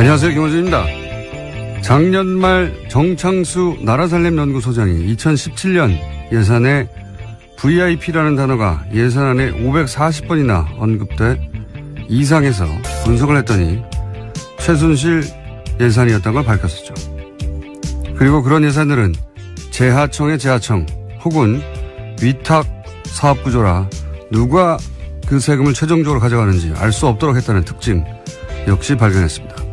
안녕하세요. 김호준입니다. 작년 말 정창수 나라살림연구소장이 2017년 예산에 VIP라는 단어가 예산안에 540번이나 언급돼 이상해서 분석을 했더니 최순실 예산이었던 걸 밝혔었죠. 그리고 그런 예산들은 재하청의 재하청 혹은 위탁 사업 구조라 누가 그 세금을 최종적으로 가져가는지 알 수 없도록 했다는 특징 역시 발견했습니다.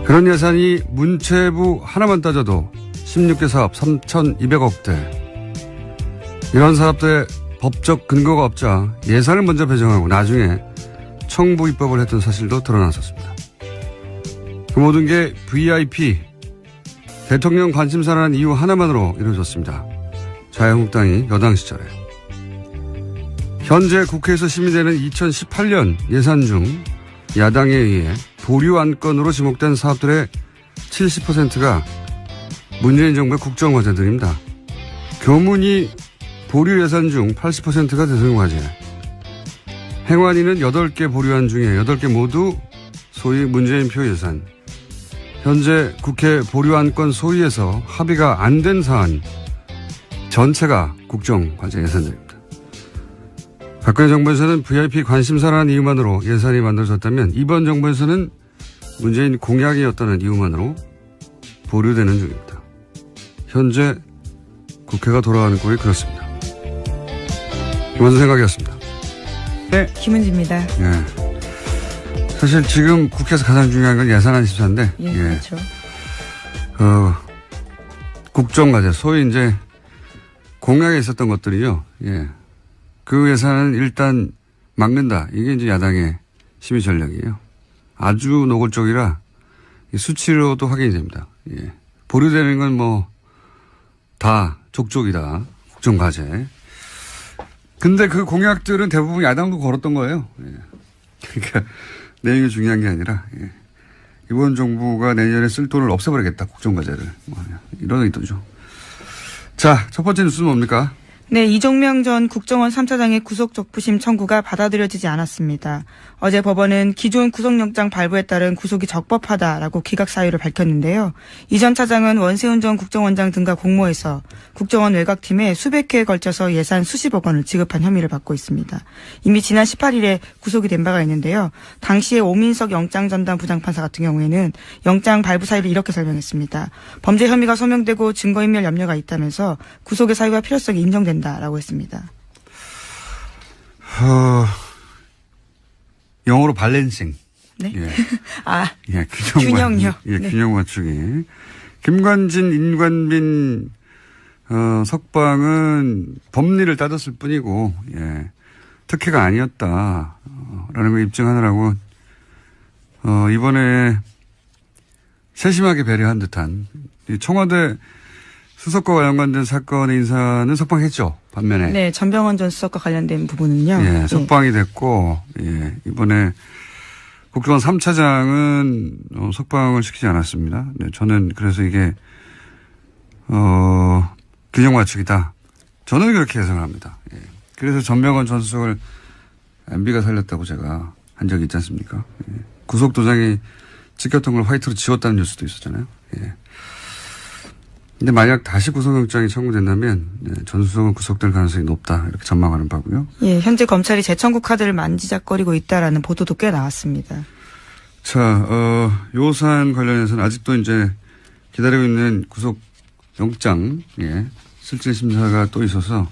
그런 예산이 문체부 하나만 따져도 16개 사업 3,200억대. 이런 사업들의 법적 근거가 없자 예산을 먼저 배정하고 나중에 청부 입법을 했던 사실도 드러났었습니다. 그 모든 게 VIP, 대통령 관심사라는 이유 하나만으로 이루어졌습니다. 자유한국당이 여당 시절에. 현재 국회에서 심의되는 2018년 예산 중 야당에 의해 보류 안건으로 지목된 사업들의 70%가 문재인 정부의 국정과제들입니다. 교문이 보류 예산 중 80%가 대통령과제. 행안위는 8개 보류안 중에 8개 모두 소위 문재인표 예산. 현재 국회 보류안건 소위에서 합의가 안 된 사안 전체가 국정과제 예산들입니다. 박근혜 정부에서는 VIP 관심사라는 이유만으로 예산이 만들어졌다면 이번 정부에서는 문재인 공약이었다는 이유만으로 보류되는 중입니다. 현재 국회가 돌아가는 꼴이 그렇습니다. 김원준 생각이었습니다. 네. 김은지입니다. 네. 사실 지금 국회에서 가장 중요한 건 예산안 심사인데. 예, 그렇죠. 국정과제, 소위 이제 공약에 있었던 것들이요. 예. 그 예산은 일단 막는다. 이게 이제 야당의 심의 전략이에요. 아주 노골적이라 수치로도 확인이 됩니다. 예. 보류되는 건 뭐 다 족족이다. 국정과제. 근데 그 공약들은 대부분 야당도 걸었던 거예요. 예. 그러니까 내용이 중요한 게 아니라 예. 이번 정부가 내년에 쓸 돈을 없애버리겠다. 국정과제를. 이런 의도죠. 자, 첫 번째 뉴스는 뭡니까? 네, 이종명 전 국정원 3차장의 구속 적부심 청구가 받아들여지지 않았습니다. 어제 법원은 기존 구속영장 발부에 따른 구속이 적법하다라고 기각 사유를 밝혔는데요. 이 전 차장은 원세훈 전 국정원장 등과 공모해서 국정원 외곽팀에 수백 회에 걸쳐서 예산 수십억 원을 지급한 혐의를 받고 있습니다. 이미 지난 18일에 구속이 된 바가 있는데요. 당시에 오민석 영장전담 부장판사 같은 경우에는 영장 발부 사유를 이렇게 설명했습니다. 범죄 혐의가 소명되고 증거인멸 염려가 있다면서 구속의 사유와 필요성이 인정된다라고 했습니다. 영어로 발렌싱. 네. 예. 아, 예, 균형요. 예, 네. 균형 맞추기. 김관진, 인관빈, 석방은 법리를 따졌을 뿐이고, 예, 특혜가 아니었다. 라는 걸 입증하느라고, 이번에 세심하게 배려한 듯한 청와대 수석과 관련된 사건의 인사는 석방했죠. 반면에. 네, 전병헌 전 수석과 관련된 부분은요. 예, 석방이 됐고, 예, 이번에 국정원 3차장은 석방을 시키지 않았습니다. 네, 저는 그래서 이게, 균형 맞추기다. 저는 그렇게 해석을 합니다. 예. 그래서 전병헌 전 수석을 MB가 살렸다고 제가 한 적이 있지 않습니까? 예. 구속도장이 찍혔던 걸 화이트로 지웠다는 뉴스도 있었잖아요. 예. 근데 만약 다시 구속영장이 청구된다면 전 수석은 구속될 가능성이 높다 이렇게 전망하는 바고요. 예, 현재 검찰이 재청구 카드를 만지작거리고 있다라는 보도도 꽤 나왔습니다. 자, 요 사안 관련해서는 아직도 이제 기다리고 있는 구속영장, 예, 실질 심사가 또 있어서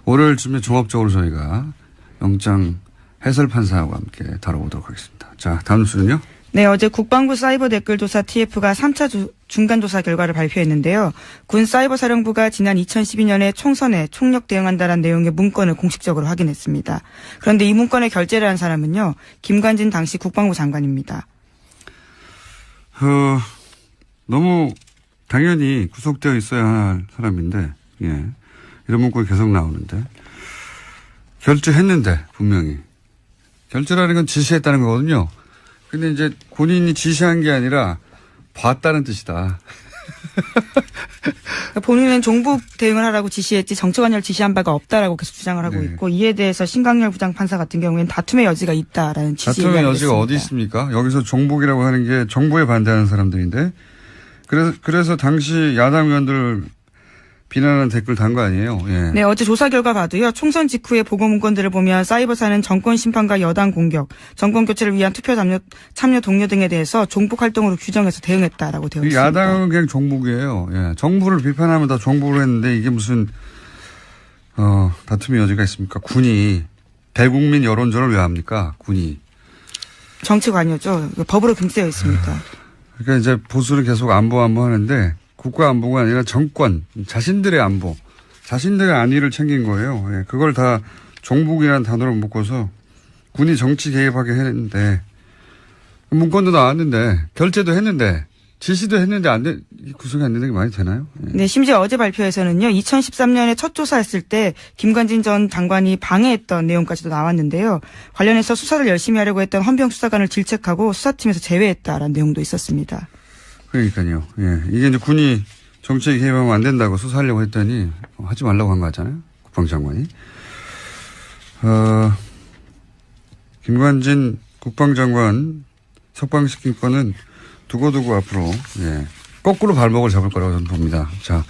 월요일쯤에 종합적으로 저희가 영장 해설 판사와 함께 다뤄보도록 하겠습니다. 자, 다음 뉴스는요? 네, 어제 국방부 사이버 댓글조사 TF가 3차 중간조사 결과를 발표했는데요. 군 사이버사령부가 지난 2012년에 총선에 총력 대응한다는 내용의 문건을 공식적으로 확인했습니다. 그런데 이 문건에 결재를 한 사람은요. 김관진 당시 국방부 장관입니다. 너무 당연히 구속되어 있어야 할 사람인데, 예, 이런 문구가 계속 나오는데 결재했는데 분명히 결재라는 건 지시했다는 거거든요. 근데 이제 본인이 지시한 게 아니라 봤다는 뜻이다. 그러니까 본인은 종북 대응을 하라고 지시했지 정치관여를 지시한 바가 없다라고 계속 주장을 하고 네. 있고 이에 대해서 신강렬 부장판사 같은 경우에는 다툼의 여지가 있다라는 취지의 다툼의 이야기를 여지가 어디 했습니다. 있습니까? 여기서 종북이라고 하는 게 정부에 반대하는 사람들인데 그래서 당시 야당 의원들 비난하는 댓글 단 거 아니에요? 예. 네, 어제 조사 결과 봐도요. 총선 직후의 보고 문건들을 보면 사이버사는 정권 심판과 여당 공격, 정권 교체를 위한 투표 참여 동료 등에 대해서 종북 활동으로 규정해서 대응했다라고 되어 있습니다. 야당은 그냥 종북이에요. 예. 정부를 비판하면 다 종북을 했는데 이게 무슨 다툼의 여지가 있습니까? 군이 대국민 여론전을 왜 합니까? 군이. 정치관여죠. 법으로 금지되어 있습니다. 그러니까 이제 보수는 계속 안보 하는데 국가 안보가 아니라 정권, 자신들의 안보, 자신들의 안위를 챙긴 거예요. 예, 그걸 다 종북이라는 단어로 묶어서 군이 정치 개입하게 했는데 문건도 나왔는데 결재도 했는데 지시도 했는데 구속이 안 되는 게 말이 되나요? 예. 네, 심지어 어제 발표에서는요. 2013년에 첫 조사했을 때 김관진 전 장관이 방해했던 내용까지도 나왔는데요. 관련해서 수사를 열심히 하려고 했던 헌병 수사관을 질책하고 수사팀에서 제외했다라는 내용도 있었습니다. 그러니까요. 예. 이게 이제 군이 정치에 개입하면 안 된다고 수사하려고 했더니 하지 말라고 한 거 같잖아요. 국방장관이. 김관진 국방장관 석방시킨 건은 두고두고 앞으로 거꾸로 발목을 잡을 거라고 저는 봅니다. 자,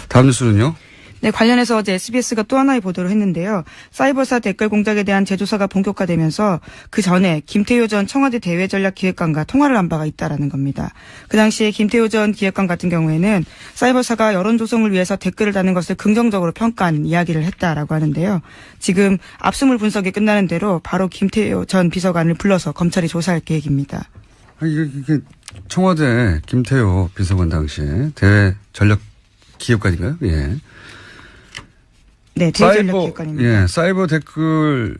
다음 뉴스는요. 네, 관련해서 어제 SBS가 또 하나의 보도를 했는데요. 사이버사 댓글 공작에 대한 재조사가 본격화되면서 그 전에 김태효 전 청와대 대외전략기획관과 통화를 한 바가 있다라는 겁니다. 그 당시에 김태효 전 기획관 같은 경우에는 사이버사가 여론 조성을 위해서 댓글을 다는 것을 긍정적으로 평가한 이야기를 했다라고 하는데요. 지금 압수물 분석이 끝나는 대로 바로 김태효 전 비서관을 불러서 검찰이 조사할 계획입니다. 이게 청와대 김태효 비서관 당시에 대외전략기획관인가요? 예. 네, 대외전략기획관입니다. 예, 사이버 댓글을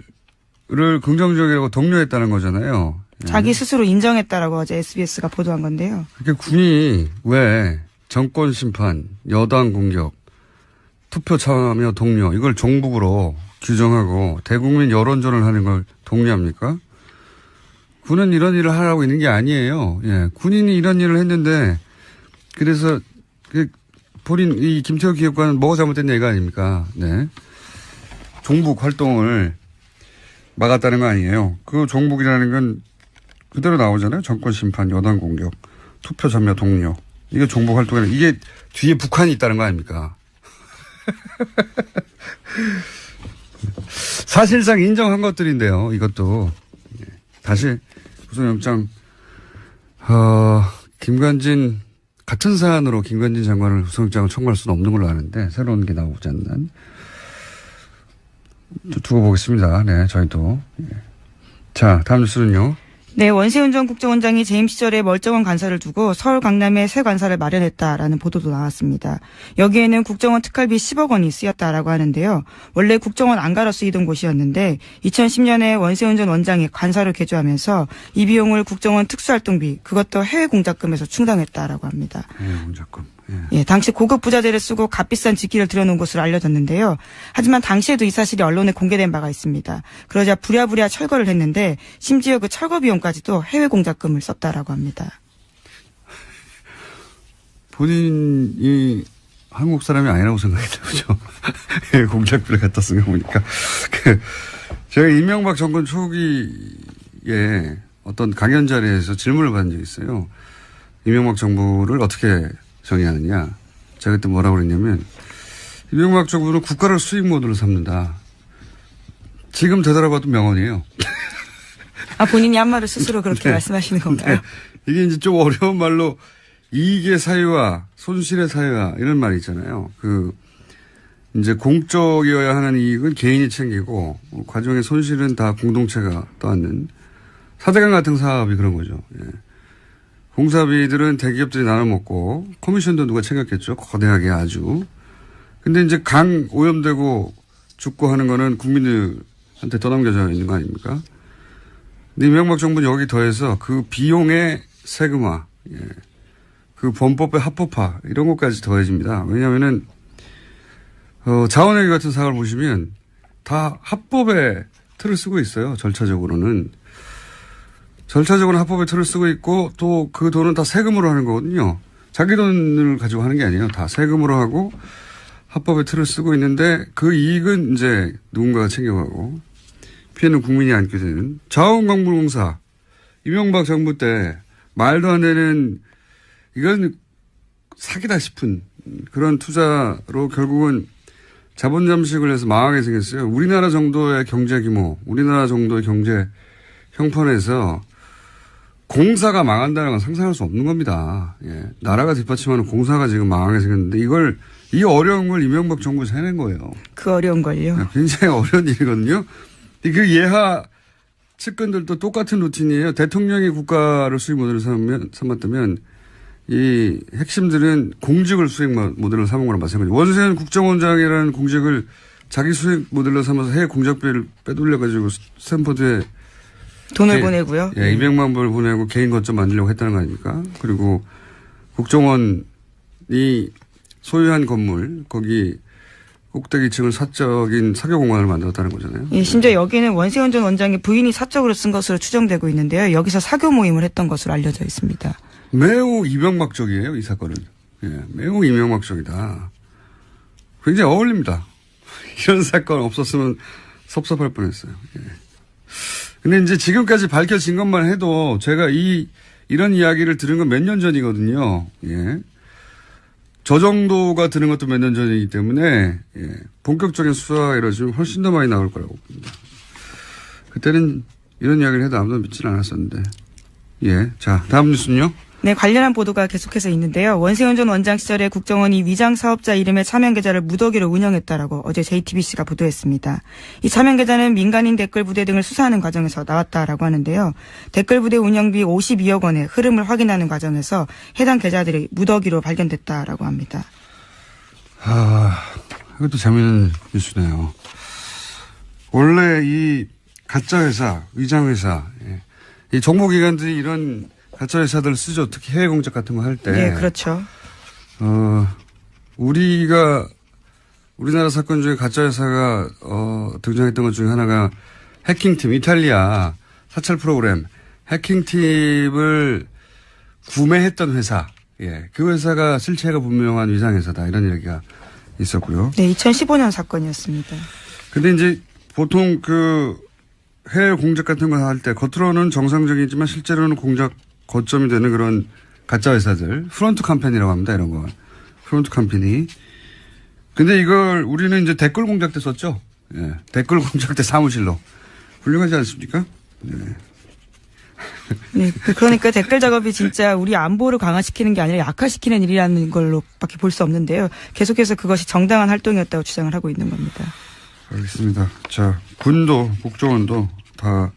긍정적이라고 독려했다는 거잖아요. 예. 자기 스스로 인정했다라고 어제 SBS가 보도한 건데요. 그러니까 군이 왜 정권 심판, 여당 공격, 투표 참여 독려 이걸 종북으로 규정하고 대국민 여론전을 하는 걸 독려합니까? 군은 이런 일을 하라고 있는 게 아니에요. 예, 군인이 이런 일을 했는데 그래서 본인 이 김태호 기획관은 뭐가 잘못됐냐 이거 아닙니까? 네. 종북 활동을 막았다는 거 아니에요. 그 종북이라는 건 그대로 나오잖아요. 정권 심판, 여당 공격, 투표 참여 독려. 이게 종북 활동이라 이게 뒤에 북한이 있다는 거 아닙니까? 사실상 인정한 것들인데요. 이것도 다시 구속영장 김관진 같은 사안으로 김관진 장관을 구속영장을 청구할 수는 없는 걸로 아는데 새로운 게 나오지 않는 두고 보겠습니다. 네, 저희도. 자, 다음 뉴스는요. 네, 원세훈 전 국정원장이 재임 시절에 멀쩡한 관사를 두고 서울 강남에 새 관사를 마련했다라는 보도도 나왔습니다. 여기에는 국정원 특활비 10억 원이 쓰였다라고 하는데요. 원래 국정원 안가로 쓰이던 곳이었는데 2010년에 원세훈 전 원장이 관사를 개조하면서 이 비용을 국정원 특수활동비 그것도 해외 공작금에서 충당했다라고 합니다. 해외 공작금. 예, 당시 고급 부자재를 쓰고 값비싼 직기를 들여놓은 것으로 알려졌는데요. 하지만 당시에도 이 사실이 언론에 공개된 바가 있습니다. 그러자 부랴부랴 철거를 했는데 심지어 그 철거 비용까지도 해외 공작금을 썼다라고 합니다. 본인이 한국 사람이 아니라고 생각했죠. 그죠? 해외 공작비를 갖다 쓴 거 보니까. 제가 이명박 정권 초기에 어떤 강연 자리에서 질문을 받은 적이 있어요. 이명박 정부를 어떻게 정의하느냐. 제가 그때 뭐라고 그랬냐면 이명박 정부는 국가를 수익 모드로 삼는다. 지금 되돌아봐도 명언이에요. 아, 본인이 한 말을 스스로 그렇게 네. 말씀하시는 건가요? 네. 이게 이제 좀 어려운 말로 이익의 사유와 손실의 사유와 이런 말이 있잖아요. 이제 공적이어야 하는 이익은 개인이 챙기고 과정의 손실은 다 공동체가 떠안는 사대강 같은 사업이 그런 거죠. 예. 공사비들은 대기업들이 나눠 먹고 커미션도 누가 챙겼겠죠. 거대하게 아주. 근데 이제 강 오염되고 죽고 하는 거는 국민들한테 떠넘겨져 있는 거 아닙니까? 근데 이명박 정부는 여기 더해서 그 비용의 세금화, 예. 그 범법의 합법화 이런 것까지 더해집니다. 왜냐하면은 자원회계 같은 사업을 보시면 다 합법의 틀을 쓰고 있어요. 절차적으로는. 절차적으로는 합법의 틀을 쓰고 있고 또 그 돈은 다 세금으로 하는 거거든요. 자기 돈을 가지고 하는 게 아니에요. 다 세금으로 하고 합법의 틀을 쓰고 있는데 그 이익은 이제 누군가가 챙겨가고 피해는 국민이 안게 되는 자원광물공사 이명박 정부 때 말도 안 되는 이건 사기다 싶은 그런 투자로 결국은 자본 잠식을 해서 망하게 생겼어요. 우리나라 정도의 경제 규모, 우리나라 정도의 경제 형편에서 공사가 망한다는 건 상상할 수 없는 겁니다. 예. 나라가 뒷받침하는 공사가 지금 망하게 생겼는데 이 어려운 걸 이명박 정부에서 해낸 거예요. 그 어려운 걸요. 굉장히 어려운 일이거든요. 그 예하 측근들도 똑같은 루틴이에요. 대통령이 국가를 수익 모델을 삼았다면 이 핵심들은 공직을 수익 모델로 삼은 거랑 마찬가지죠. 원세훈 국정원장이라는 공직을 자기 수익 모델로 삼아서 해외 공작비를 빼돌려가지고 스탠퍼드에 돈을 보내고요. 예, 200만 불을 보내고 개인 거점 만들려고 했다는 거 아닙니까? 그리고 국정원이 소유한 건물, 거기 꼭대기층을 사적인 사교공간을 만들었다는 거잖아요. 예, 심지어 여기는 원세훈 전 원장의 부인이 사적으로 쓴 것으로 추정되고 있는데요. 여기서 사교 모임을 했던 것으로 알려져 있습니다. 매우 이명박적이에요, 이 사건은. 예, 매우 이명박적이다. 굉장히 어울립니다. 이런 사건 없었으면 섭섭할 뻔했어요. 예. 근데 이제 지금까지 밝혀진 것만 해도 제가 이런 이야기를 들은 건 몇 년 전이거든요. 예. 저 정도가 드는 것도 몇 년 전이기 때문에, 예. 본격적인 수사가 이루어지면 훨씬 더 많이 나올 거라고 봅니다. 그때는 이런 이야기를 해도 아무도 믿지는 않았었는데. 예. 자, 다음 뉴스는요? 네, 관련한 보도가 계속해서 있는데요. 원세훈 전 원장 시절에 국정원이 위장 사업자 이름의 차명 계좌를 무더기로 운영했다라고 어제 JTBC가 보도했습니다. 이 차명 계좌는 민간인 댓글 부대 등을 수사하는 과정에서 나왔다라고 하는데요. 댓글 부대 운영비 52억 원의 흐름을 확인하는 과정에서 해당 계좌들이 무더기로 발견됐다라고 합니다. 이것도 재미있는 뉴스네요. 원래 이 가짜 회사, 위장 회사, 예. 이 정보기관들이 이런 가짜 회사들 쓰죠. 특히 해외 공작 같은 거 할 때. 네, 그렇죠. 우리나라 사건 중에 가짜 회사가 등장했던 것 중에 하나가 해킹팀, 이탈리아 사찰 프로그램 해킹팀을 구매했던 회사. 예, 그 회사가 실체가 분명한 위장 회사다 이런 얘기가 있었고요. 네, 2015년 사건이었습니다. 근데 이제 보통 그 해외 공작 같은 거 할 때 겉으로는 정상적이지만 실제로는 공작 거점이 되는 그런 가짜 회사들. 프론트 컴퍼니라고 합니다. 이런 거. 프론트 컴퍼니. 근데 이걸 우리는 이제 댓글 공작 때 썼죠. 예. 댓글 공작 때 사무실로. 훌륭하지 않습니까? 네. 네, 그러니까 댓글 작업이 진짜 우리 안보를 강화시키는 게 아니라 약화시키는 일이라는 걸로밖에 볼 수 없는데요. 계속해서 그것이 정당한 활동이었다고 주장을 하고 있는 겁니다. 알겠습니다. 자, 군도 국정원도 다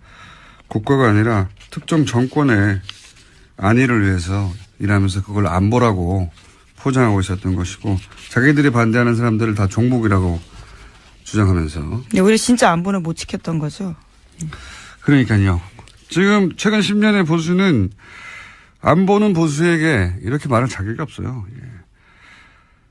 국가가 아니라 특정 정권의 안위를 위해서 일하면서 그걸 안보라고 포장하고 있었던 것이고 자기들이 반대하는 사람들을 다 종북이라고 주장하면서. 네, 오히려 진짜 안보는 못 지켰던 거죠. 그러니까요. 지금 최근 10년의 보수는 안보는 보수에게 이렇게 말할 자격이 없어요. 예.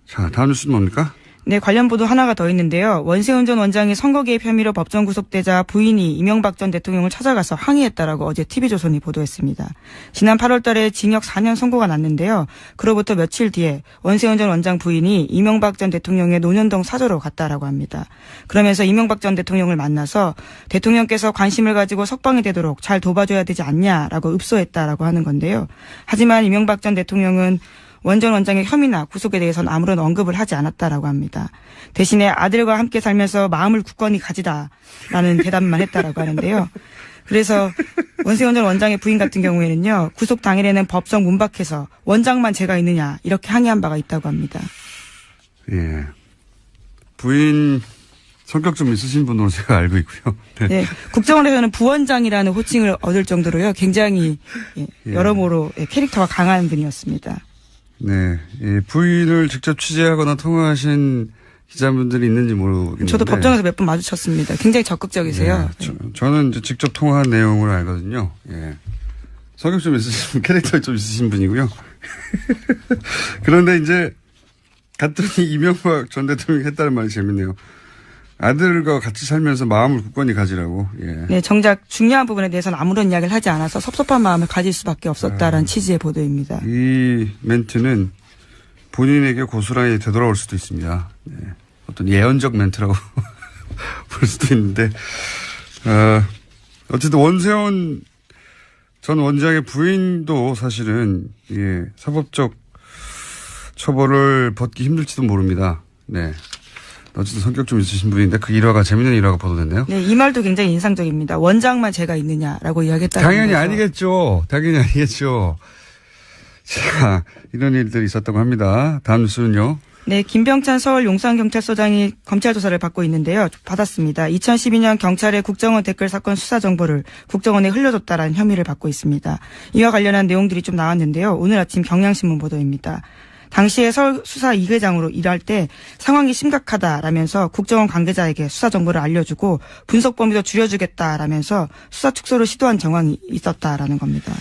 자, 다음 뉴스는 뭡니까? 네, 관련 보도 하나가 더 있는데요. 원세훈 전 원장이 선거 개입 혐의로 법정 구속되자 부인이 이명박 전 대통령을 찾아가서 항의했다라고 어제 TV조선이 보도했습니다. 지난 8월 달에 징역 4년 선고가 났는데요. 그로부터 며칠 뒤에 원세훈 전 원장 부인이 이명박 전 대통령의 논현동 사저로 갔다라고 합니다. 그러면서 이명박 전 대통령을 만나서 대통령께서 관심을 가지고 석방이 되도록 잘 도와줘야 되지 않냐라고 읍소했다라고 하는 건데요. 하지만 이명박 전 대통령은 원 전 원장의 혐의나 구속에 대해서는 아무런 언급을 하지 않았다라고 합니다. 대신에 아들과 함께 살면서 마음을 굳건히 가지다라는 대답만 했다라고 하는데요. 그래서 원세훈 전 원장의 부인 같은 경우에는요. 구속 당일에는 법정 문 밖에서 원장만 제가 있느냐 이렇게 항의한 바가 있다고 합니다. 예. 부인 성격 좀 있으신 분으로 제가 알고 있고요. 네. 네, 국정원에서는 부원장이라는 호칭을 얻을 정도로요. 굉장히 여러모로 캐릭터가 강한 분이었습니다. 네. 예, 부인을 직접 취재하거나 통화하신 기자분들이 있는지 모르겠는데. 저도 법정에서 몇 번 마주쳤습니다. 굉장히 적극적이세요. 예, 저는 이제 직접 통화한 내용을 알거든요. 예. 성격 좀 있으신 분, 캐릭터 좀 있으신 분이고요. 그런데 이제 갔더니 이명박 전 대통령이 했다는 말이 재밌네요. 아들과 같이 살면서 마음을 굳건히 가지라고. 예. 네, 정작 중요한 부분에 대해서는 아무런 이야기를 하지 않아서 섭섭한 마음을 가질 수밖에 없었다라는 취지의 보도입니다. 이 멘트는 본인에게 고스란히 되돌아올 수도 있습니다. 네. 어떤 예언적 멘트라고 볼 수도 있는데, 어쨌든 원세훈 전 원장의 부인도 사실은, 예, 사법적 처벌을 받기 힘들지도 모릅니다. 네. 어쨌든 성격 좀 있으신 분인데 그 일화가 재밌는 일화가 보도됐네요. 네, 이 말도 굉장히 인상적입니다. 원장만 죄가 있느냐라고 이야기했다는 당연히 거죠. 아니겠죠. 당연히 아니겠죠. 자, 이런 일들이 있었다고 합니다. 다음 뉴스는요. 네, 김병찬 서울 용산경찰서장이 검찰 조사를 받고 있는데요. 받았습니다. 2012년 경찰의 국정원 댓글 사건 수사 정보를 국정원에 흘려줬다라는 혐의를 받고 있습니다. 이와 관련한 내용들이 좀 나왔는데요. 오늘 아침 경향신문 보도입니다. 당시에 서울 수사 2계장으로 일할 때 상황이 심각하다라면서 국정원 관계자에게 수사 정보를 알려주고 분석 범위도 줄여주겠다라면서 수사 축소를 시도한 정황이 있었다라는 겁니다.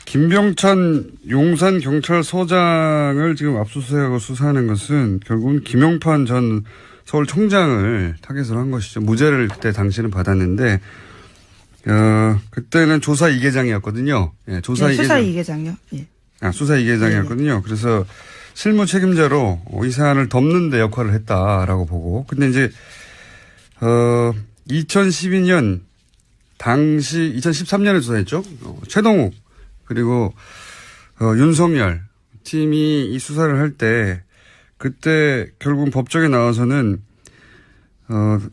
김병찬 용산경찰서장을 지금 압수수색하고 수사하는 것은 결국은 김용판 전 서울청장을 타겟으로 한 것이죠. 무죄를 그때 당시는 받았는데 그때는 조사 2계장이었거든요. 예, 조사 네, 2계장. 수사 2계장요. 예. 수사 2계장이었거든요. 네. 그래서 실무 책임자로 이 사안을 덮는 데 역할을 했다라고 보고. 근데 이제 2012년 당시 2013년에 조사했죠. 최동욱 그리고 윤석열 팀이 이 수사를 할 때 그때 결국은 법정에 나와서는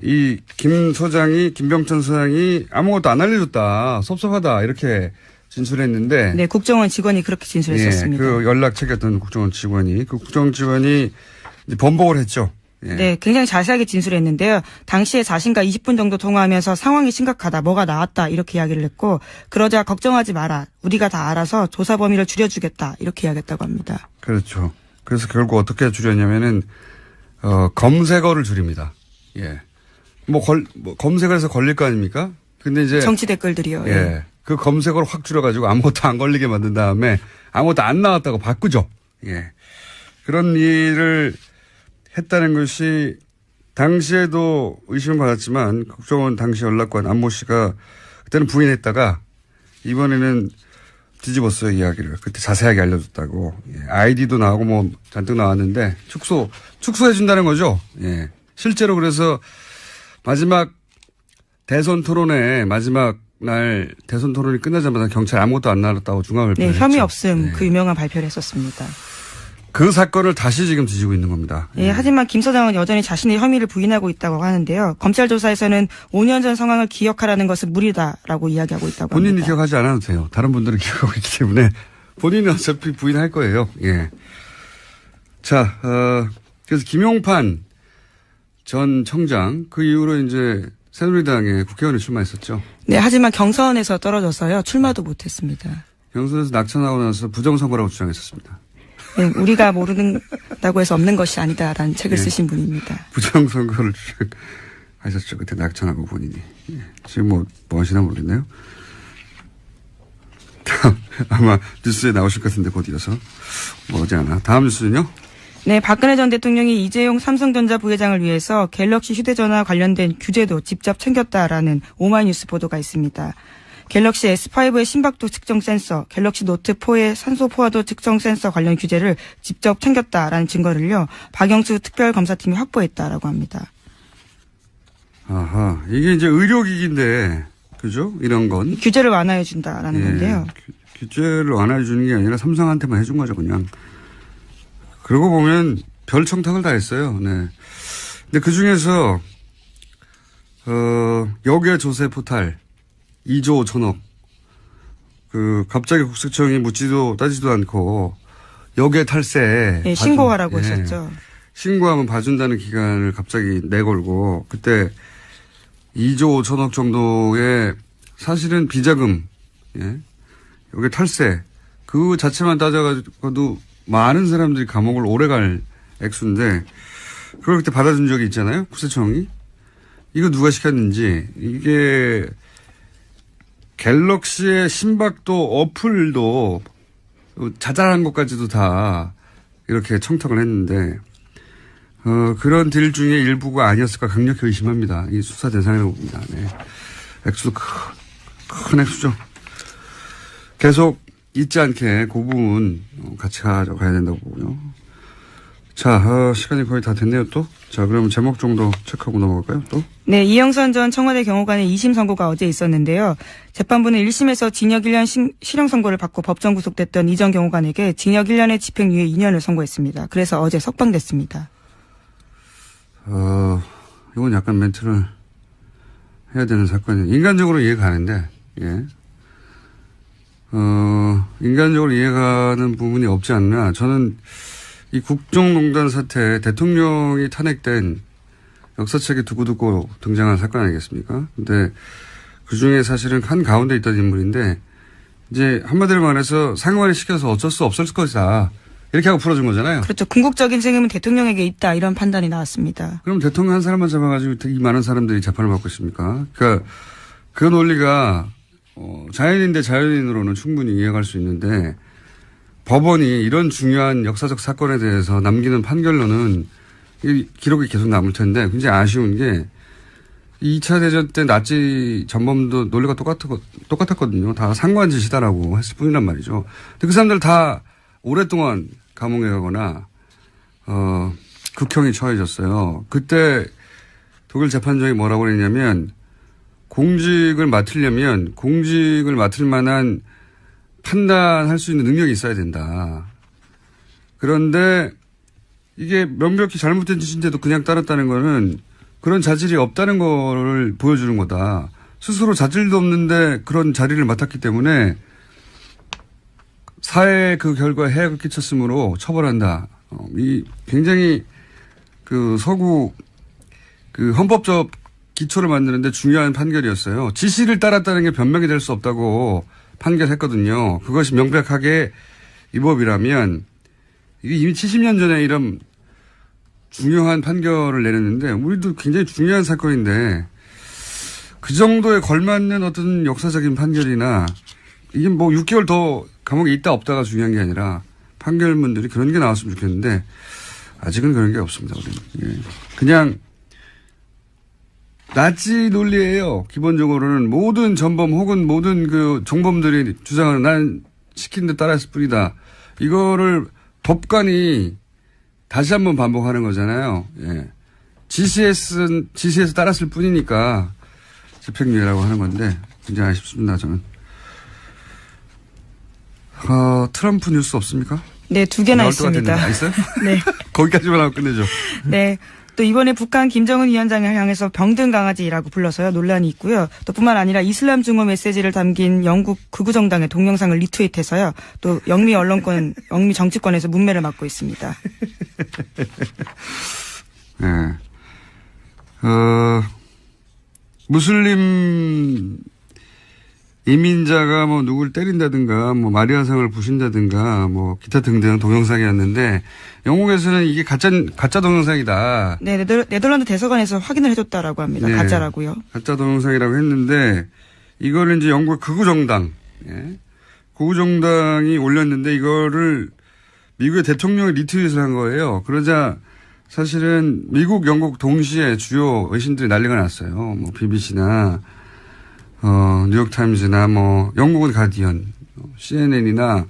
이 김병찬 소장이 아무것도 안 알려줬다, 섭섭하다 이렇게 진술했는데. 네, 국정원 직원이 그렇게 진술했었습니다. 예, 그 연락책이었던 국정원 직원이 그 국정원 직원이 번복을 했죠. 예. 네, 굉장히 자세하게 진술했는데요. 당시에 자신과 20분 정도 통화하면서 상황이 심각하다, 뭐가 나왔다 이렇게 이야기를 했고 그러자 걱정하지 마라, 우리가 다 알아서 조사 범위를 줄여주겠다 이렇게 이야기했다고 합니다. 그렇죠. 그래서 결국 어떻게 줄였냐면은 검색어를 줄입니다. 예, 검색을 해서 걸릴 거 아닙니까? 근데 이제 정치 댓글들이요. 예, 예. 그 검색어를 확 줄여가지고 아무것도 안 걸리게 만든 다음에 아무것도 안 나왔다고 바꾸죠. 예, 그런 일을 했다는 것이 당시에도 의심을 받았지만 국정원 당시 연락관 안모 씨가 그때는 부인했다가 이번에는 뒤집었어요, 이야기를. 그때 자세하게 알려줬다고. 예, 아이디도 나오고 뭐 잔뜩 나왔는데 축소해준다는 거죠. 예, 실제로 그래서 마지막 대선 토론회 마지막 날 대선 토론이 끝나자마자 경찰 아무것도 안 나왔다고 중앙발표를 했죠. 혐의 없음 네. 그 유명한 발표를 했었습니다. 그 사건을 다시 지금 뒤지고 있는 겁니다. 예, 하지만 김 서장은 여전히 자신의 혐의를 부인하고 있다고 하는데요. 검찰 조사에서는 5년 전 상황을 기억하라는 것은 무리다라고 이야기하고 있다고 본인이 합니다. 기억하지 않아도 돼요. 다른 분들은 기억하고 있기 때문에 본인은 어차피 부인할 거예요. 예. 자, 그래서 김용판 전 청장 그 이후로 이제 새누리당에 국회의원에 출마했었죠. 네, 하지만 경선에서 떨어져서요. 출마도 못했습니다. 경선에서 낙천하고 나서 부정선거라고 주장했었습니다. 네, 우리가 모른다고 해서 없는 것이 아니다라는 책을 예. 쓰신 분입니다. 부정선거를 하셨죠. 그때 낙천하고 본인이. 예. 지금 뭐 하시나 모르겠네요. 아마 뉴스에 나오실 것 같은데 곧 이어서. 뭐지 않아. 다음 뉴스는요? 네, 박근혜 전 대통령이 이재용 삼성전자 부회장을 위해서 갤럭시 휴대전화 관련된 규제도 직접 챙겼다라는 오마이뉴스 보도가 있습니다. 갤럭시 S5의 심박도 측정 센서, 갤럭시 노트4의 산소 포화도 측정 센서 관련 규제를 직접 챙겼다라는 증거를요, 박영수 특별검사팀이 확보했다라고 합니다. 아하. 이게 이제 의료기기인데, 그죠? 이런 건. 규제를 완화해준다라는 건데요. 규제를 완화해주는 게 아니라 삼성한테만 해준 거죠, 그냥. 그러고 보면 별 청탁을 다 했어요. 네. 근데 그 중에서, 역외 조세 포탈 2조 5천억. 갑자기 국세청이 묻지도 따지도 않고 역외 탈세. 네, 신고하라고 했었죠. 신고하면 봐준다는 기간을 갑자기 내걸고 그때 2조 5천억 정도의 사실은 비자금, 예. 역외 탈세. 그 자체만 따져가지고도 많은 사람들이 감옥을 오래 갈 액수인데 그걸 그때 받아준 적이 있잖아요. 국세청이. 이거 누가 시켰는지. 이게 갤럭시의 심박도 어플도 자잘한 것까지도 다 이렇게 청탁을 했는데 그런 딜 중에 일부가 아니었을까 강력히 의심합니다. 이 수사 대상이라고 봅니다. 네. 액수도 큰 액수죠. 계속 잊지 않게 그 부분 같이 가져가야 된다고 보고요. 자, 시간이 거의 다 됐네요, 또. 자, 그러면 제목 정도 체크하고 넘어갈까요, 또? 네, 이영선 전 청와대 경호관의 2심 선고가 어제 있었는데요. 재판부는 1심에서 징역 1년 실형 선고를 받고 법정 구속됐던 이 전 경호관에게 징역 1년에 집행유예 2년을 선고했습니다. 그래서 어제 석방됐습니다. 이건 약간 멘트를 해야 되는 사건이에요. 인간적으로 이해가 가는데, 예. 인간적으로 이해가는 부분이 없지 않나. 저는 이 국정농단 사태, 대통령이 탄핵된 역사책에 두고두고 등장한 사건 아니겠습니까? 근데 그 중에 사실은 한 가운데 있던 인물인데, 이제 한마디로 말해서 상관이 시켜서 어쩔 수 없을 것이다. 이렇게 하고 풀어준 거잖아요. 그렇죠. 궁극적인 책임은 대통령에게 있다. 이런 판단이 나왔습니다. 그럼 대통령 한 사람만 잡아가지고 이 많은 사람들이 재판을 받고 있습니까? 그러니까 그 논리가 자연인 대 자연인으로는 충분히 이해할 수 있는데 법원이 이런 중요한 역사적 사건에 대해서 남기는 판결로는 이 기록이 계속 남을 텐데 굉장히 아쉬운 게 2차 대전 때 나치 전범도 논리가 똑같았거든요. 다 상관 짓이다라고 했을 뿐이란 말이죠. 근데 그 사람들 다 오랫동안 감옥에 가거나 극형이 처해졌어요. 그때 독일 재판정이 뭐라고 그랬냐면 공직을 맡으려면 공직을 맡을 만한 판단할 수 있는 능력이 있어야 된다. 그런데 이게 명백히 잘못된 짓인데도 그냥 따랐다는 거는 그런 자질이 없다는 거를 보여주는 거다. 스스로 자질도 없는데 그런 자리를 맡았기 때문에 사회에 그 결과에 해악을 끼쳤으므로 처벌한다. 이 굉장히 그 서구 그 헌법적 기초를 만드는데 중요한 판결이었어요. 지시를 따랐다는 게 변명이 될 수 없다고 판결했거든요. 그것이 명백하게 위법이라면 이게 이미 70년 전에 이런 중요한 판결을 내렸는데 우리도 굉장히 중요한 사건인데 그 정도에 걸맞는 어떤 역사적인 판결이나 이게 뭐 6개월 더 감옥에 있다 없다가 중요한 게 아니라 판결문들이 그런 게 나왔으면 좋겠는데 아직은 그런 게 없습니다. 우리는. 예. 그냥 나치 논리예요. 기본적으로는 모든 전범 혹은 모든 그 종범들이 주장하는 난 시킨 데 따랐을 뿐이다. 이거를 법관이 다시 한번 반복하는 거잖아요. 예. 지시에서 따랐을 뿐이니까 집행유예라고 하는 건데 굉장히 아쉽습니다. 저는. 트럼프 뉴스 없습니까? 네, 2개나 있습니다. 있어요? 네. 거기까지만 하고 끝내죠. 네. 또 이번에 북한 김정은 위원장을 향해서 병든 강아지라고 불러서요 논란이 있고요. 또 뿐만 아니라 이슬람 증오 메시지를 담긴 영국 극우 정당의 동영상을 리트윗해서요. 또 영미 정치권에서 문매를 맞고 있습니다. 네. 무슬림 이민자가 뭐 누굴 때린다든가 뭐 마리아상을 부신다든가 뭐 기타 등등 동영상이었는데 영국에서는 이게 가짜 동영상이다. 네, 네덜란드 대사관에서 확인을 해줬다라고 합니다. 네, 가짜라고요. 가짜 동영상이라고 했는데 이거를 이제 영국 극우 정당, 극우 정당이 올렸는데 이거를 미국의 대통령이 리트윗을 한 거예요. 그러자 사실은 미국, 영국 동시에 주요 외신들이 난리가 났어요. 뭐 BBC나 뉴욕타임즈나 뭐 영국은 가디언, CNN이나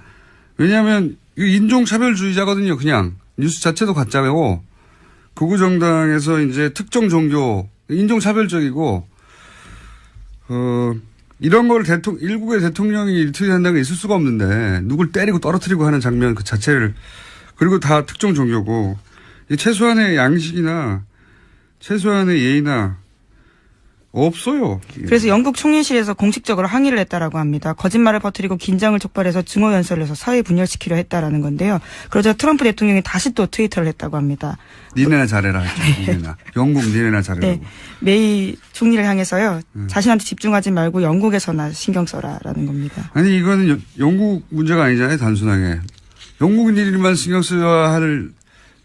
왜냐하면 인종차별주의자거든요. 그냥 뉴스 자체도 가짜고 극우 정당에서 이제 특정 종교 인종차별적이고 이런 걸 일국의 대통령이 리트윗한다는 게 있을 수가 없는데 누굴 때리고 떨어뜨리고 하는 장면 그 자체를 그리고 다 특정 종교고 최소한의 양식이나 최소한의 예의나 없어요. 그래서 영국 총리실에서 공식적으로 항의를 했다라고 합니다. 거짓말을 퍼뜨리고 긴장을 촉발해서 증오 연설을 해서 사회 분열시키려 했다라는 건데요. 그러자 트럼프 대통령이 다시 또 트위터를 했다고 합니다. 니네나 잘해라. 니네나. 영국 니네나 잘해라. 네. 메이 총리를 향해서요. 자신한테 집중하지 말고 영국에서나 신경 써라라는 겁니다. 아니 이거는 영국 문제가 아니잖아요. 단순하게. 영국 일만 신경 써야 할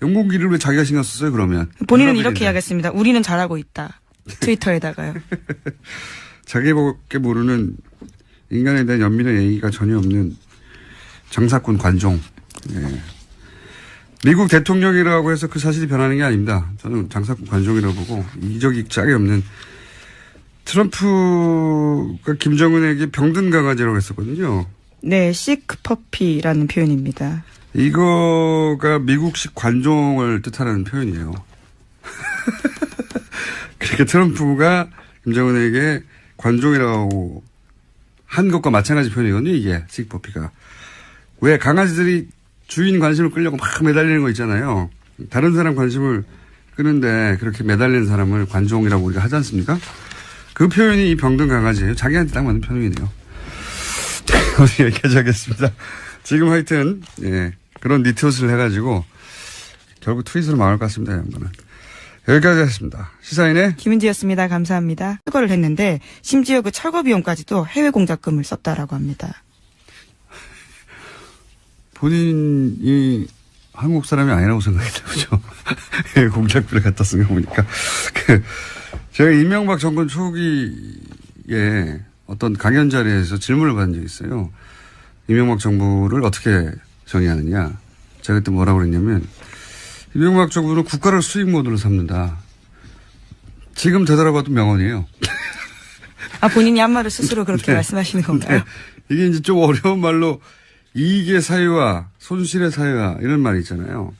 영국 일을 왜 자기가 신경 썼어요 그러면. 본인은 이렇게 이야기했습니다. 우리는 잘하고 있다. 트위터에다가요. 자기밖에 모르는 인간에 대한 연민의 예의가 전혀 없는 정사꾼 관종. 예. 미국 대통령이라고 해서 그 사실이 변하는 게 아닙니다. 저는 장사꾼 관종이라고 보고 이적이 짝이 없는 트럼프가 김정은에게 병든 강아지라고 했었거든요. 네, 시크퍼피라는 표현입니다. 이거가 미국식 관종을 뜻하는 표현이에요. 그러니까 트럼프가 김정은에게 관종이라고 한 것과 마찬가지 표현이거든요. 이게 시크퍼피가. 왜 강아지들이 주인 관심을 끌려고 막 매달리는 거 있잖아요. 다른 사람 관심을 끄는데 그렇게 매달리는 사람을 관종이라고 우리가 하지 않습니까? 그 표현이 이 병든 강아지예요. 자기한테 딱 맞는 표현이네요. 오늘 여기까지 하겠습니다. 지금 하여튼 예, 그런 니트옷을 해가지고 결국 트윗으로 망할 것 같습니다. 양반은. 여기까지 하겠습니다. 시사인의 김은지였습니다. 감사합니다. 철거를 했는데 심지어 그 철거 비용까지도 해외 공작금을 썼다라고 합니다. 본인이 한국 사람이 아니라고 생각했나 보죠. 공작비를 갖다 쓴 거 보니까. 제가 이명박 정권 초기에 어떤 강연 자리에서 질문을 받은 적이 있어요. 이명박 정부를 어떻게 정의하느냐. 제가 그때 뭐라고 그랬냐면 이명박 정부는 국가를 수익 모드로 삼는다. 지금 되돌아봐도 명언이에요. 아, 본인이 한 말을 스스로 그렇게 네. 말씀하시는 건가요? 네. 이게 이제 좀 어려운 말로 이익의 사유와 손실의 사유와 이런 말이 있잖아요.